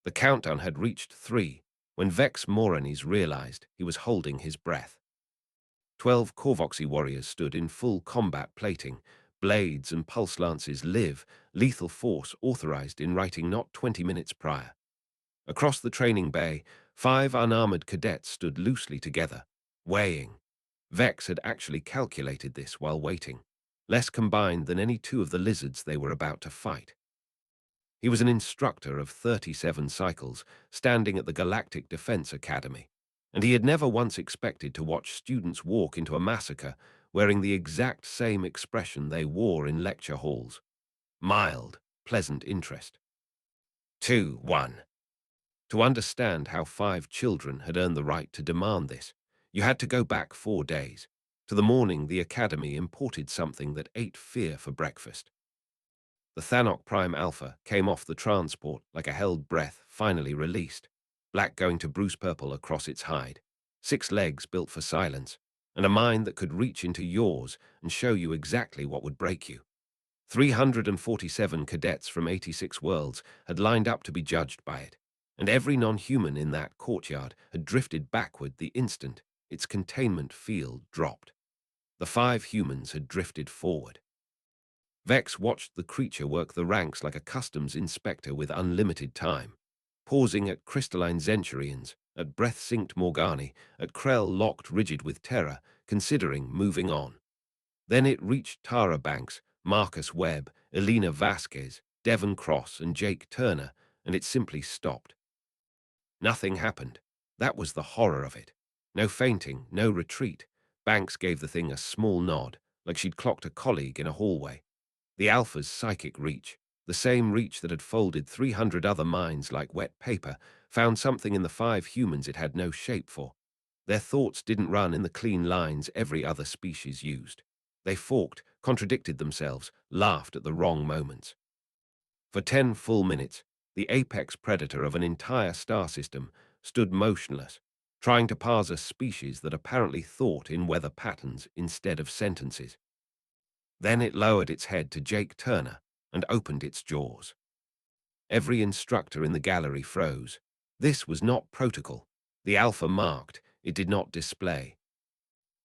The countdown had reached 3 when Vex Moranis realized he was holding his breath. 12 Korvoxy warriors stood in full combat plating, blades and pulse lances live, lethal force authorized in writing not 20 minutes prior. Across the training bay, 5 unarmored cadets stood loosely together, weighing. Vex had actually calculated this while waiting, less combined than any 2 of the lizards they were about to fight. He was an instructor of 37 cycles, standing at the Galactic Defense Academy, and he had never once expected to watch students walk into a massacre wearing the exact same expression they wore in lecture halls. Mild, pleasant interest. 2, 1. To understand how 5 children had earned the right to demand this, you had to go back 4 days, to the morning the Academy imported something that ate fear for breakfast. The Thano Prime Alpha came off the transport like a held breath finally released, black going to Bruce purple across its hide, 6 legs built for silence, and a mind that could reach into yours and show you exactly what would break you. 347 cadets from 86 worlds had lined up to be judged by it, and every non-human in that courtyard had drifted backward the instant its containment field dropped. The 5 humans had drifted forward. Vex watched the creature work the ranks like a customs inspector with unlimited time, pausing at crystalline Zenturians, at breath-synced Morgani, at Krell locked rigid with terror, considering moving on. Then it reached Tara Banks, Marcus Webb, Elena Vasquez, Devon Cross, and Jake Turner, and it simply stopped. Nothing happened. That was the horror of it. No fainting, no retreat. Banks gave the thing a small nod, like she'd clocked a colleague in a hallway. The Alpha's psychic reach, the same reach that had folded 300 other minds like wet paper, found something in the 5 humans it had no shape for. Their thoughts didn't run in the clean lines every other species used. They forked, contradicted themselves, laughed at the wrong moments. For 10 full minutes, the apex predator of an entire star system stood motionless, trying to parse a species that apparently thought in weather patterns instead of sentences. Then it lowered its head to Jake Turner and opened its jaws. Every instructor in the gallery froze. This was not protocol. The Alpha marked, it did not display.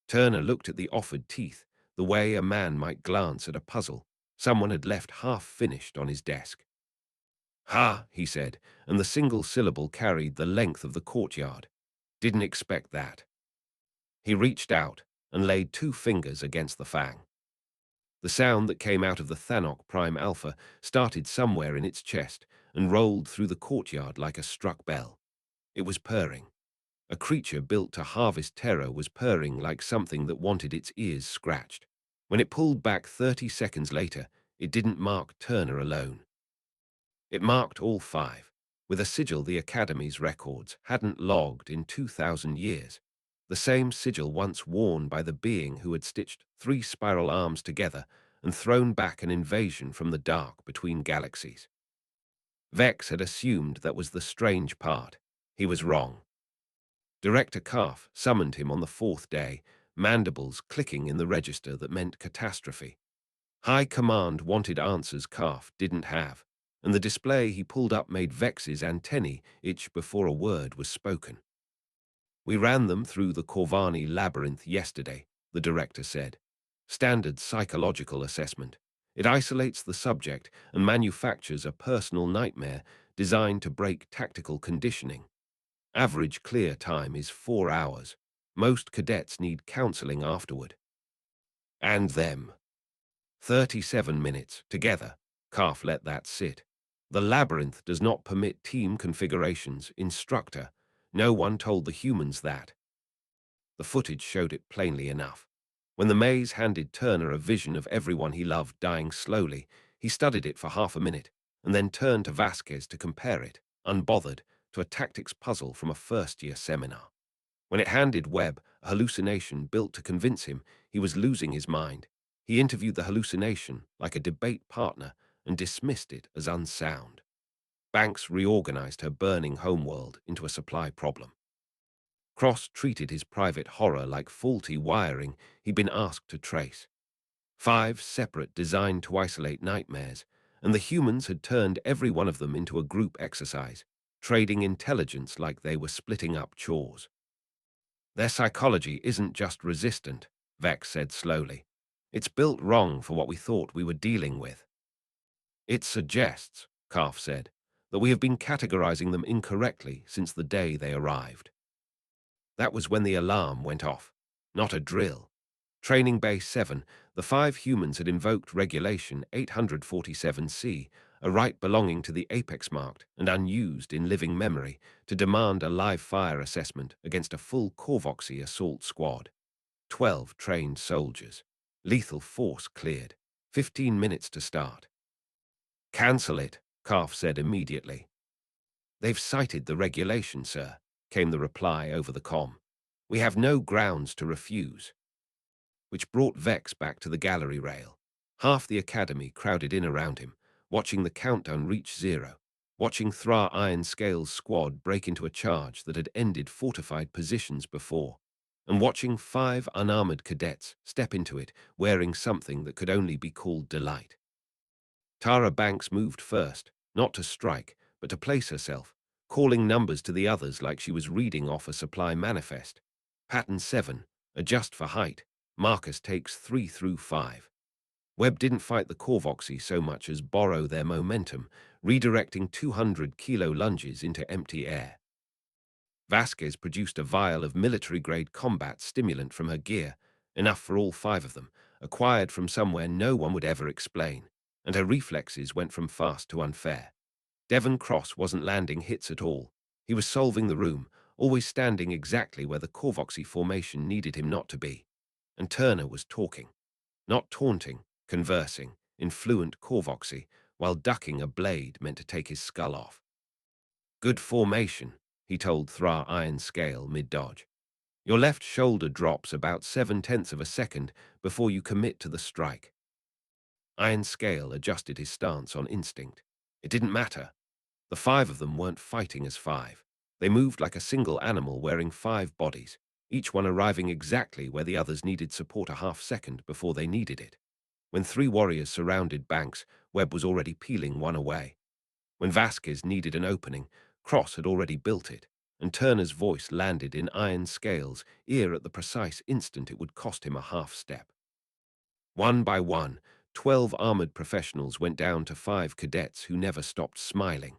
Turner looked at the offered teeth, the way a man might glance at a puzzle someone had left half-finished on his desk. "Ha," he said, and the single syllable carried the length of the courtyard. "Didn't expect that." He reached out and laid 2 fingers against the fang. The sound that came out of the Thano Prime Alpha started somewhere in its chest and rolled through the courtyard like a struck bell. It was purring. A creature built to harvest terror was purring like something that wanted its ears scratched. When it pulled back 30 seconds later, it didn't mark Turner alone. It marked all 5, with a sigil the Academy's records hadn't logged in 2,000 years, the same sigil once worn by the being who had stitched 3 spiral arms together and thrown back an invasion from the dark between galaxies. Vex had assumed that was the strange part. He was wrong. Director Calf summoned him on the 4th day, mandibles clicking in the register that meant catastrophe. High Command wanted answers Calf didn't have, and the display he pulled up made Vex's antennae itch before a word was spoken. "We ran them through the Corvani labyrinth yesterday," the director said. "Standard psychological assessment. It isolates the subject and manufactures a personal nightmare designed to break tactical conditioning. Average clear time is 4 hours. Most cadets need counseling afterward." And them. 37 minutes, together. Calf let that sit. "The labyrinth does not permit team configurations, instructor. No one told the humans that." The footage showed it plainly enough. When the maze handed Turner a vision of everyone he loved dying slowly, he studied it for half a minute, and then turned to Vasquez to compare it, unbothered, to a tactics puzzle from a first-year seminar. When it handed Webb a hallucination built to convince him he was losing his mind, he interviewed the hallucination like a debate partner and dismissed it as unsound. Banks reorganized her burning homeworld into a supply problem. Cross treated his private horror like faulty wiring he'd been asked to trace. 5 separate designed to isolate nightmares, and the humans had turned every one of them into a group exercise. trading intelligence like they were splitting up chores. Their psychology isn't just resistant, Vex said slowly. It's built wrong for what we thought we were dealing with. It suggests, Calf said, that we have been categorizing them incorrectly since the day they arrived. That was when the alarm went off, not a drill. Training Base 7, the 5 humans had invoked Regulation 847C, a right belonging to the apex-marked and unused in living memory, to demand a live-fire assessment against a full Corvoxy assault squad. 12 trained soldiers. Lethal force cleared. 15 minutes to start. "Cancel it," Calf said immediately. "They've cited the regulation, sir," came the reply over the comm. "We have no grounds to refuse." Which brought Vex back to the gallery rail. Half the academy crowded in around him, watching the countdown reach 0, watching Thra Iron Scale's squad break into a charge that had ended fortified positions before, and watching 5 unarmored cadets step into it wearing something that could only be called delight. Tara Banks moved first, not to strike, but to place herself, calling numbers to the others like she was reading off a supply manifest. Pattern 7, adjust for height. Marcus takes 3 through 5. Webb didn't fight the Corvoxy so much as borrow their momentum, redirecting 200-kilo lunges into empty air. Vasquez produced a vial of military-grade combat stimulant from her gear, enough for all 5 of them, acquired from somewhere no one would ever explain, and her reflexes went from fast to unfair. Devon Cross wasn't landing hits at all. He was solving the room, always standing exactly where the Corvoxy formation needed him not to be. And Turner was talking, not taunting, conversing, in fluent Corvoxy, while ducking a blade meant to take his skull off. "Good formation," he told Thra Iron Scale mid-dodge. "Your left shoulder drops about 7/10 of a second before you commit to the strike." Iron Scale adjusted his stance on instinct. It didn't matter. The 5 of them weren't fighting as 5. They moved like a single animal wearing 5 bodies, each one arriving exactly where the others needed support a half-second before they needed it. When 3 warriors surrounded Banks, Webb was already peeling one away. When Vasquez needed an opening, Cross had already built it, and Turner's voice landed in Iron Scale's ear at the precise instant it would cost him a half-step. One by one, 12 armored professionals went down to 5 cadets who never stopped smiling.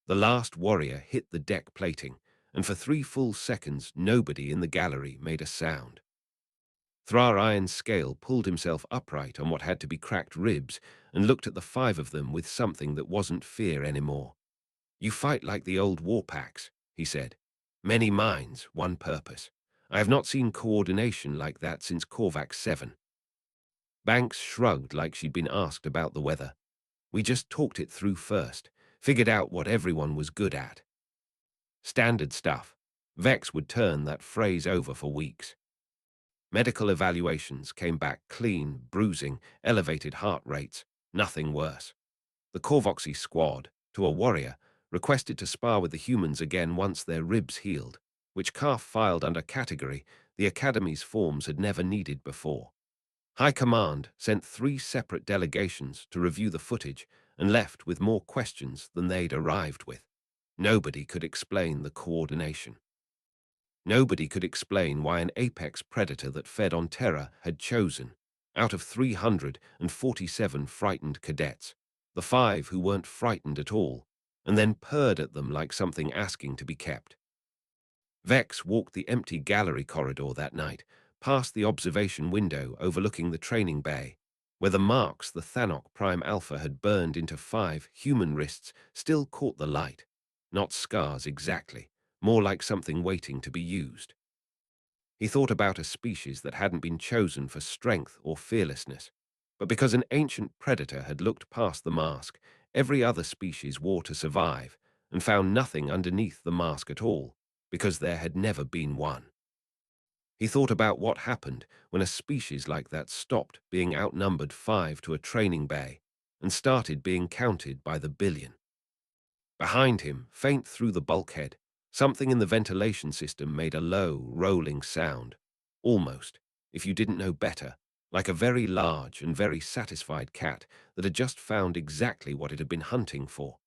The last warrior hit the deck plating, and for 3 full seconds nobody in the gallery made a sound. Thra Iron Scale pulled himself upright on what had to be cracked ribs and looked at the 5 of them with something that wasn't fear anymore. "You fight like the old war packs," he said. "Many minds, one purpose. I have not seen coordination like that since Korvax 7. Banks shrugged like she'd been asked about the weather. "We just talked it through first, figured out what everyone was good at. Standard stuff." Vex would turn that phrase over for weeks. Medical evaluations came back clean, bruising, elevated heart rates, nothing worse. The Corvoxy squad, to a warrior, requested to spar with the humans again once their ribs healed, which Calf filed under category the Academy's forms had never needed before. High Command sent 3 separate delegations to review the footage and left with more questions than they'd arrived with. Nobody could explain the coordination. Nobody could explain why an apex predator that fed on terror had chosen, out of 347 frightened cadets, the 5 who weren't frightened at all, and then purred at them like something asking to be kept. Vex walked the empty gallery corridor that night, past the observation window overlooking the training bay, where the marks the Thano Prime Alpha had burned into 5 human wrists still caught the light. Not scars exactly, more like something waiting to be used. He thought about a species that hadn't been chosen for strength or fearlessness, but because an ancient predator had looked past the mask every other species wore to survive and found nothing underneath the mask at all, because there had never been one. He thought about what happened when a species like that stopped being outnumbered 5 to a training bay and started being counted by the billion. Behind him, faint through the bulkhead, something in the ventilation system made a low, rolling sound, almost, if you didn't know better, like a very large and very satisfied cat that had just found exactly what it had been hunting for.